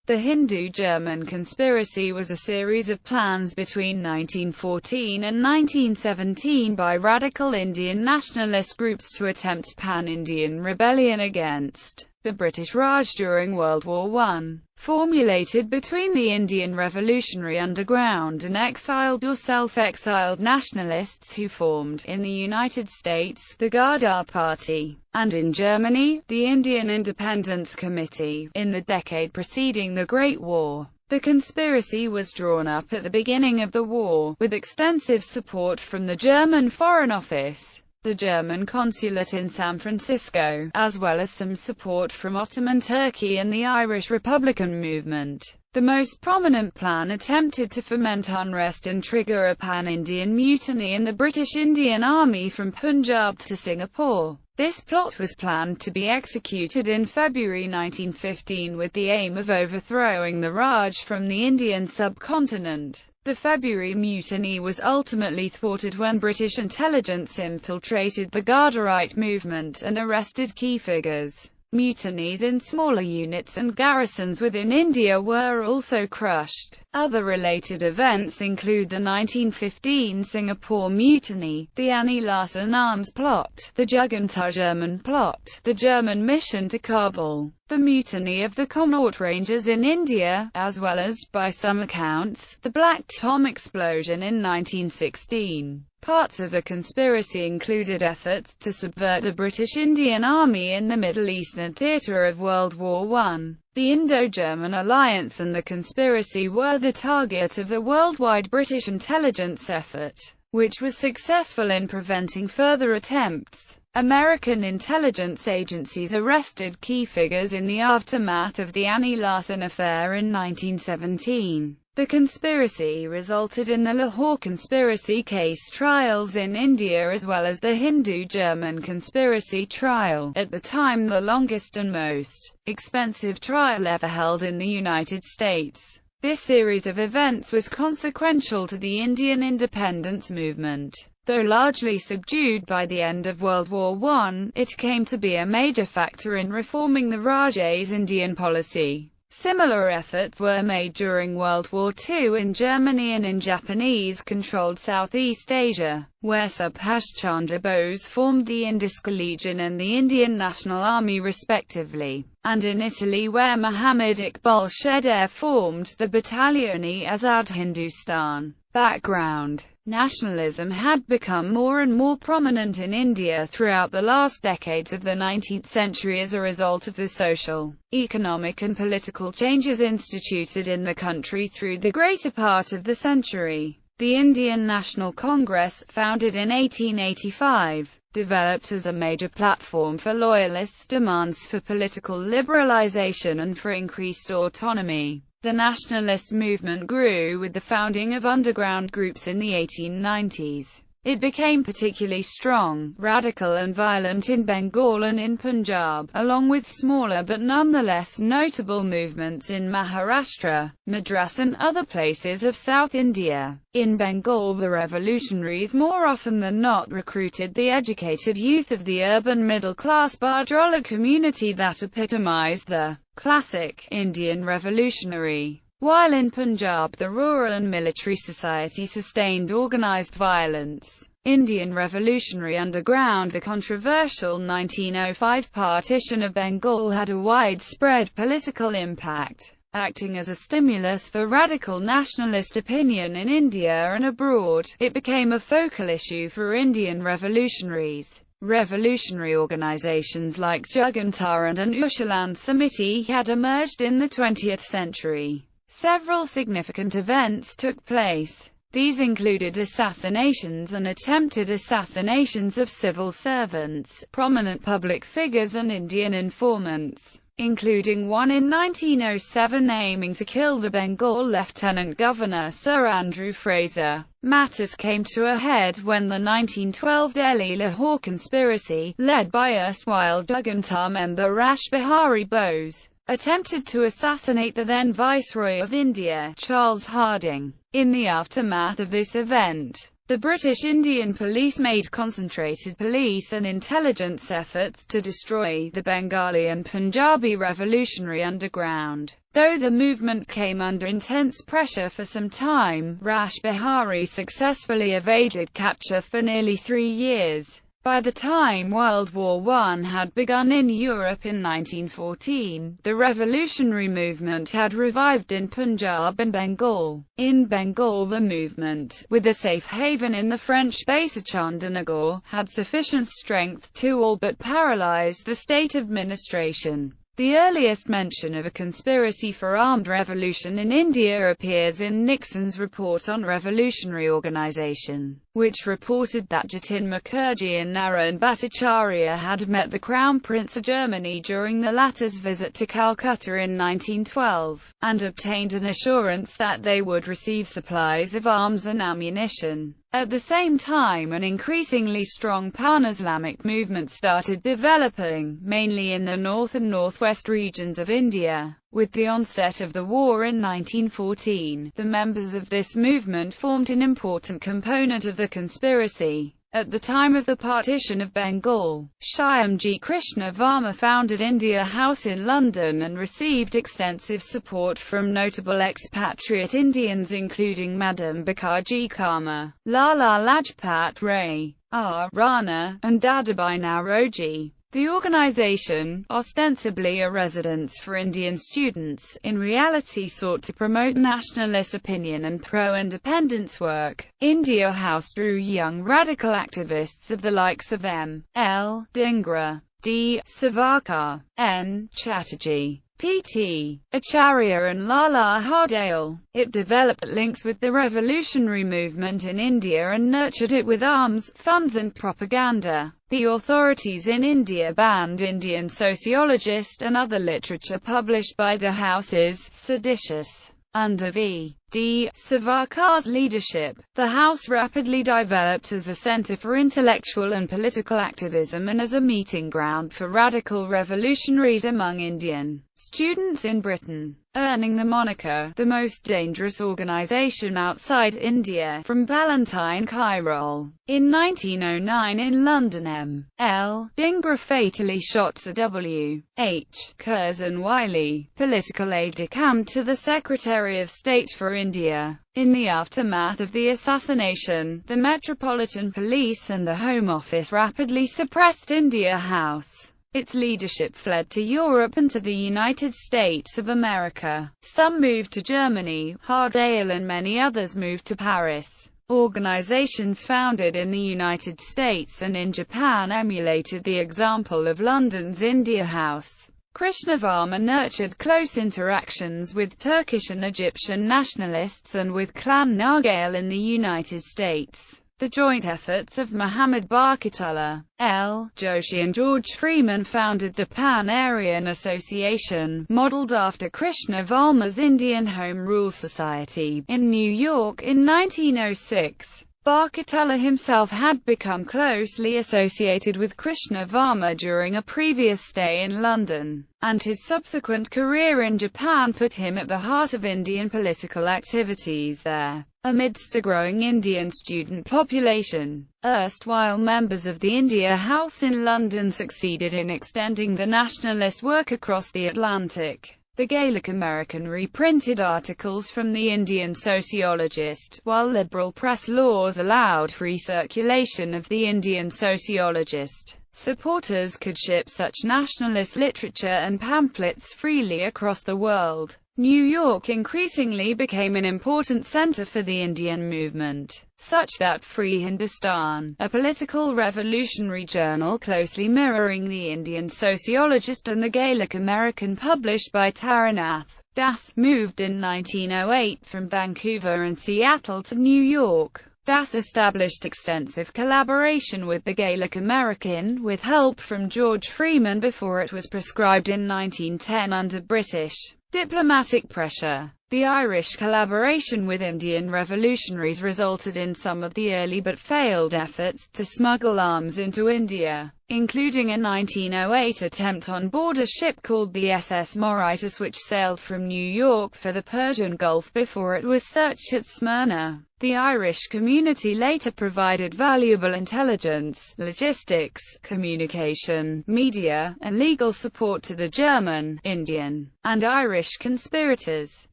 The Hindu-German conspiracy was a series of plans between 1914 and 1917 by radical Indian nationalist groups to attempt pan-Indian rebellion against the British Raj during World War I. Formulated between the Indian revolutionary underground and exiled or self-exiled nationalists who formed, in the United States, the Ghadar Party, and in Germany, the Indian Independence Committee, in the decade preceding the Great War. The conspiracy was drawn up at the beginning of the war, with extensive support from the German Foreign Office, the German consulate in San Francisco, as well as some support from Ottoman Turkey and the Irish Republican movement. The most prominent plan attempted to foment unrest and trigger a pan-Indian mutiny in the British Indian Army from Punjab to Singapore. This plot was planned to be executed in February 1915 with the aim of overthrowing the Raj from the Indian subcontinent. The February mutiny was ultimately thwarted when British intelligence infiltrated the Ghadarite movement and arrested key figures. Mutinies in smaller units and garrisons within India were also crushed. Other related events include the 1915 Singapore Mutiny, the Annie Larsen arms plot, the Jibantara German plot, the German mission to Kabul, the mutiny of the Connaught Rangers in India, as well as, by some accounts, the Black Tom explosion in 1916. Parts of the conspiracy included efforts to subvert the British Indian Army in the Middle Eastern theatre of World War I. The Indo-German alliance and the conspiracy were the target of the worldwide British intelligence effort, which was successful in preventing further attempts. American intelligence agencies arrested key figures in the aftermath of the Annie Larsen affair in 1917. The conspiracy resulted in the Lahore Conspiracy case trials in India as well as the Hindu-German conspiracy trial, at the time the longest and most expensive trial ever held in the United States. This series of events was consequential to the Indian independence movement. Though largely subdued by the end of World War I, it came to be a major factor in reforming the Raj's Indian policy. Similar efforts were made during World War II in Germany and in Japanese-controlled Southeast Asia, where Subhash Chandra Bose formed the Indisc Legion and the Indian National Army respectively, and in Italy where Muhammad Iqbal Shedder formed the Battaglione Azad Hindustan. Background: nationalism had become more and more prominent in India throughout the last decades of the 19th century as a result of the social, economic and political changes instituted in the country through the greater part of the century. The Indian National Congress, founded in 1885, developed as a major platform for loyalists' demands for political liberalization and for increased autonomy. The nationalist movement grew with the founding of underground groups in the 1890s. It became particularly strong, radical and violent in Bengal and in Punjab, along with smaller but nonetheless notable movements in Maharashtra, Madras and other places of South India. In Bengal, the revolutionaries more often than not recruited the educated youth of the urban middle-class Bajrala community that epitomized the classic Indian revolutionary, while in Punjab the rural and military society sustained organized violence. Indian revolutionary underground. The controversial 1905 partition of Bengal had a widespread political impact, acting as a stimulus for radical nationalist opinion in India and abroad. It became a focal issue for Indian revolutionaries. Revolutionary organizations like Jibantara and Ushalan Samiti had emerged in the 20th century. Several significant events took place. These included assassinations and attempted assassinations of civil servants, prominent public figures and Indian informants, including one in 1907 aiming to kill the Bengal Lieutenant Governor Sir Andrew Fraser. Matters came to a head when the 1912 Delhi-Lahore Conspiracy, led by erstwhile Jibantara member Rash Bihari Bose, attempted to assassinate the then Viceroy of India, Charles Harding. In the aftermath of this event, The British Indian police made concentrated police and intelligence efforts to destroy the Bengali and Punjabi revolutionary underground. Though the movement came under intense pressure for some time, Rash Bihari successfully evaded capture for nearly 3 years. By the time World War I had begun in Europe in 1914, the revolutionary movement had revived in Punjab and Bengal. In Bengal, the movement, with a safe haven in the French base of Chandanagar, had sufficient strength to all but paralyze the state administration. The earliest mention of a conspiracy for armed revolution in India appears in Nixon's report on revolutionary organization, which reported that Jatin Mukherjee and Narayan Bhattacharya had met the Crown Prince of Germany during the latter's visit to Calcutta in 1912, and obtained an assurance that they would receive supplies of arms and ammunition. At the same time, an increasingly strong pan-Islamic movement started developing, mainly in the north and northwest regions of India. With the onset of the war in 1914, the members of this movement formed an important component of the conspiracy. At the time of the partition of Bengal, Shyamji Krishna Varma founded India House in London and received extensive support from notable expatriate Indians including Madam Bikaji Kama, Lala Lajpat Ray, R. Rana, and Dadabhai Nauroji. The organization, ostensibly a residence for Indian students, in reality sought to promote nationalist opinion and pro-independence work. India House drew young radical activists of the likes of M. L. Dhingra, D. Savarkar, N. Chatterjee, P.T. Acharya and Lala Hardale. It developed links with the revolutionary movement in India and nurtured it with arms, funds and propaganda. The authorities in India banned Indian sociologist and other literature published by the houses, seditious. Under V. D. Savarkar's leadership, the House rapidly developed as a centre for intellectual and political activism and as a meeting ground for radical revolutionaries among Indian students in Britain, earning the moniker, the most dangerous organisation outside India, from Valentine Khairol. In 1909 in London, M. L. Dhingra fatally shot Sir W. H. Curzon Wiley, political aide-de-camp to the Secretary of State for India. In the aftermath of the assassination, the Metropolitan Police and the Home Office rapidly suppressed India House. Its leadership fled to Europe and to the United States of America. Some moved to Germany, Hardale and many others moved to Paris. Organizations founded in the United States and in Japan emulated the example of London's India House. Krishna Varma nurtured close interactions with Turkish and Egyptian nationalists and with Clan Nargale in the United States. The joint efforts of Muhammad Barkatullah, L. Joshi and George Freeman founded the Pan-Aryan Association, modeled after Krishna Varma's Indian Home Rule Society, in New York in 1906. Barkatullah himself had become closely associated with Krishna Varma during a previous stay in London, and his subsequent career in Japan put him at the heart of Indian political activities there. Amidst a growing Indian student population, erstwhile members of the India House in London succeeded in extending the nationalist work across the Atlantic. The Gaelic American reprinted articles from the Indian Sociologist, while liberal press laws allowed free circulation of the Indian Sociologist. Supporters could ship such nationalist literature and pamphlets freely across the world. New York increasingly became an important center for the Indian movement, such that Free Hindustan, a political revolutionary journal closely mirroring the Indian Sociologist and the Gaelic American published by Taranath Das, moved in 1908 from Vancouver and Seattle to New York. Das established extensive collaboration with the Gaelic American, with help from George Freeman before it was proscribed in 1910 under British diplomatic pressure. The Irish collaboration with Indian revolutionaries resulted in some of the early but failed efforts to smuggle arms into India, including a 1908 attempt on board a ship called the SS Mauritius, which sailed from New York for the Persian Gulf before it was searched at Smyrna. The Irish community later provided valuable intelligence, logistics, communication, media, and legal support to the German, Indian, and Irish conspirators.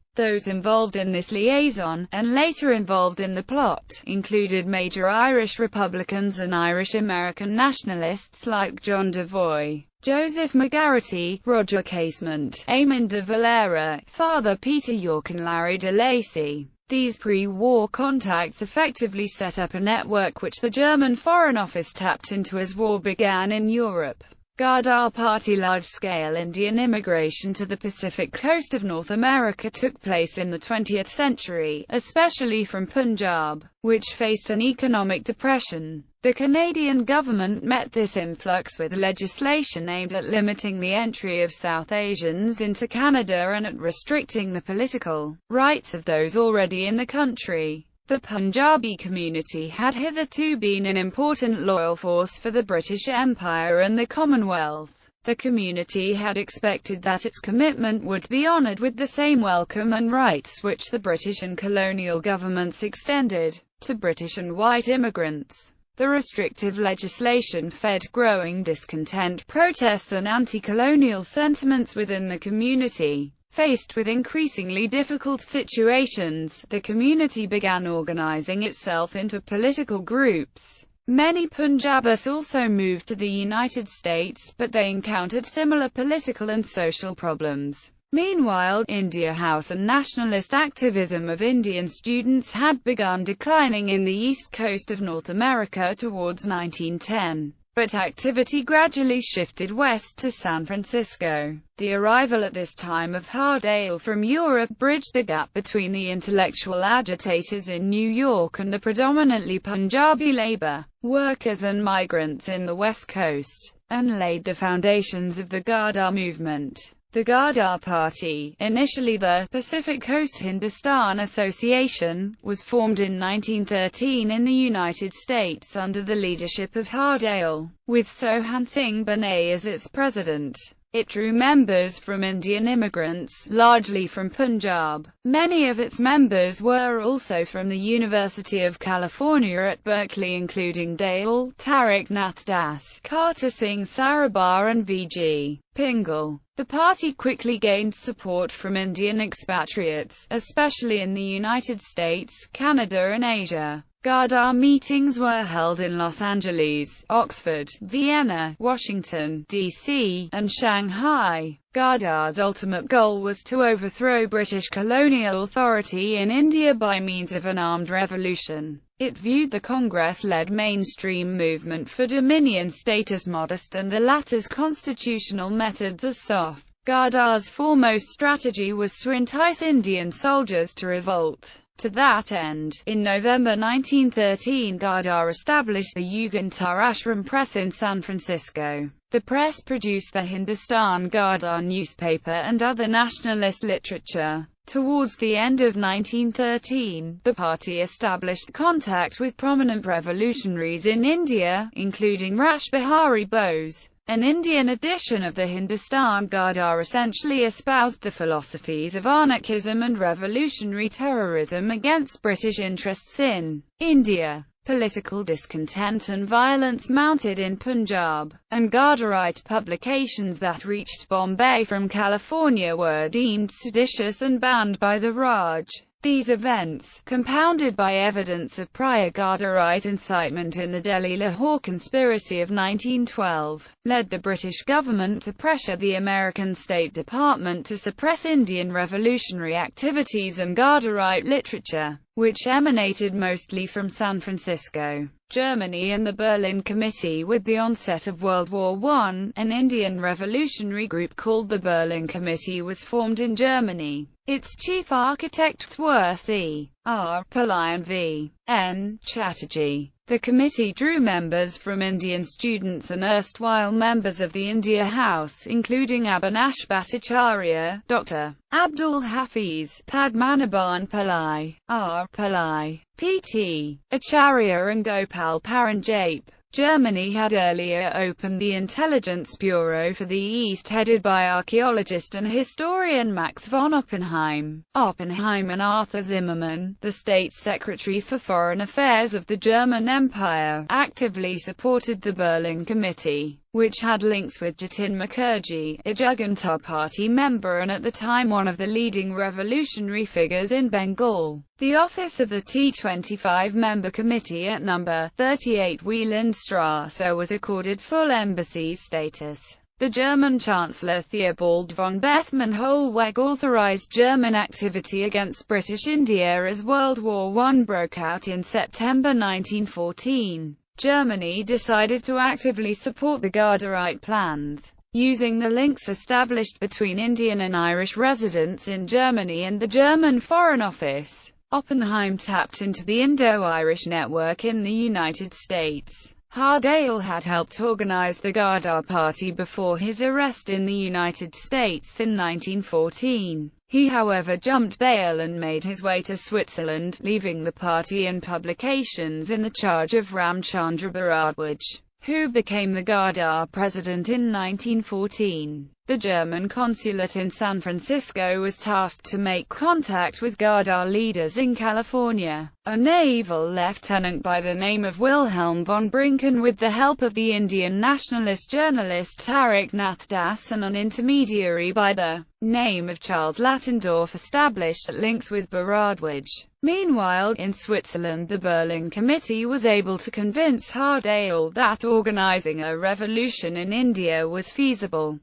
Those involved in this liaison, and later involved in the plot, included major Irish Republicans and Irish-American nationalists like John Devoy, Joseph McGarrity, Roger Casement, Eamon de Valera, Father Peter York and Larry de Lacy. These pre-war contacts effectively set up a network which the German Foreign Office tapped into as war began in Europe. Ghadar Party large-scale Indian immigration to the Pacific coast of North America took place in the 20th century, especially from Punjab, which faced an economic depression. The Canadian government met this influx with legislation aimed at limiting the entry of South Asians into Canada and at restricting the political rights of those already in the country. The Punjabi community had hitherto been an important loyal force for the British Empire and the Commonwealth. The community had expected that its commitment would be honoured with the same welcome and rights which the British and colonial governments extended to British and white immigrants. The restrictive legislation fed growing discontent, protests and anti-colonial sentiments within the community. Faced with increasingly difficult situations, the community began organizing itself into political groups. Many Punjabis also moved to the United States, but they encountered similar political and social problems. Meanwhile, India House and nationalist activism of Indian students had begun declining in the east coast of North America towards 1910. But activity gradually shifted west to San Francisco. The arrival at this time of Haldar from Europe bridged the gap between the intellectual agitators in New York and the predominantly Punjabi labor, workers and migrants in the West Coast, and laid the foundations of the Ghadar movement. The Ghadar Party, initially the Pacific Coast Hindustan Association, was formed in 1913 in the United States under the leadership of Haldar, with Sohan Singh Banay as its president. It drew members from Indian immigrants, largely from Punjab. Many of its members were also from the University of California at Berkeley, including Dale, Tarak Nath Das, Kartar Singh Sarabha and V.G. Pingle. The party quickly gained support from Indian expatriates, especially in the United States, Canada and Asia. Ghadar meetings were held in Los Angeles, Oxford, Vienna, Washington, D.C., and Shanghai. Ghadar's ultimate goal was to overthrow British colonial authority in India by means of an armed revolution. It viewed the Congress-led mainstream movement for dominion status modest and the latter's constitutional methods as soft. Ghadar's foremost strategy was to entice Indian soldiers to revolt. To that end, in November 1913 Ghadar established the Jibantara Ashram Press in San Francisco. The press produced the Hindustan Ghadar newspaper and other nationalist literature. Towards the end of 1913, the party established contact with prominent revolutionaries in India, including Rash Bihari Bose. An Indian edition of the Hindustan Ghadar essentially espoused the philosophies of anarchism and revolutionary terrorism against British interests in India. Political discontent and violence mounted in Punjab, and Ghadarite publications that reached Bombay from California were deemed seditious and banned by the Raj. These events, compounded by evidence of prior Ghadarite incitement in the Delhi-Lahore Conspiracy of 1912, led the British government to pressure the American State Department to suppress Indian revolutionary activities and Ghadarite literature, which emanated mostly from San Francisco, Germany and the Berlin Committee. With the onset of World War I, an Indian revolutionary group called the Berlin Committee was formed in Germany. Its chief architects were C. R. Pillai and V. N. Chatterjee. The committee drew members from Indian students and erstwhile members of the India House, including Abhinash Bhattacharya, Dr. Abdul Hafiz, Padmanabhan Pillai, R. Pillai, P.T. Acharya and Gopal Paranjape. Germany had earlier opened the Intelligence Bureau for the East, headed by archaeologist and historian Max von Oppenheim. Oppenheim and Arthur Zimmermann, the State's Secretary for Foreign Affairs of the German Empire, actively supported the Berlin Committee, which had links with Jatin Mukherjee, a Jibantara party member and at the time one of the leading revolutionary figures in Bengal. The office of the T25-member committee at No. 38 Wielandstrasse was accorded full embassy status. The German Chancellor Theobald von Bethmann-Hollweg authorized German activity against British India as World War I broke out in September 1914. Germany decided to actively support the Ghardarite plans. Using the links established between Indian and Irish residents in Germany and the German Foreign Office, Oppenheim tapped into the Indo-Irish network in the United States. Haldar had helped organize the Ghadar Party before his arrest in the United States in 1914. He however jumped bail and made his way to Switzerland, leaving the party and publications in the charge of Ramchandra Bharadwaj, who became the Ghadar president in 1914. The German consulate in San Francisco was tasked to make contact with Ghadar leaders in California. A naval lieutenant by the name of Wilhelm von Brincken, with the help of the Indian nationalist journalist Tarak Nath Das and an intermediary by the name of Charles Lattendorf, established links with Bharadwaj. Meanwhile, in Switzerland, the Berlin Committee was able to convince Haldar that organizing a revolution in India was feasible.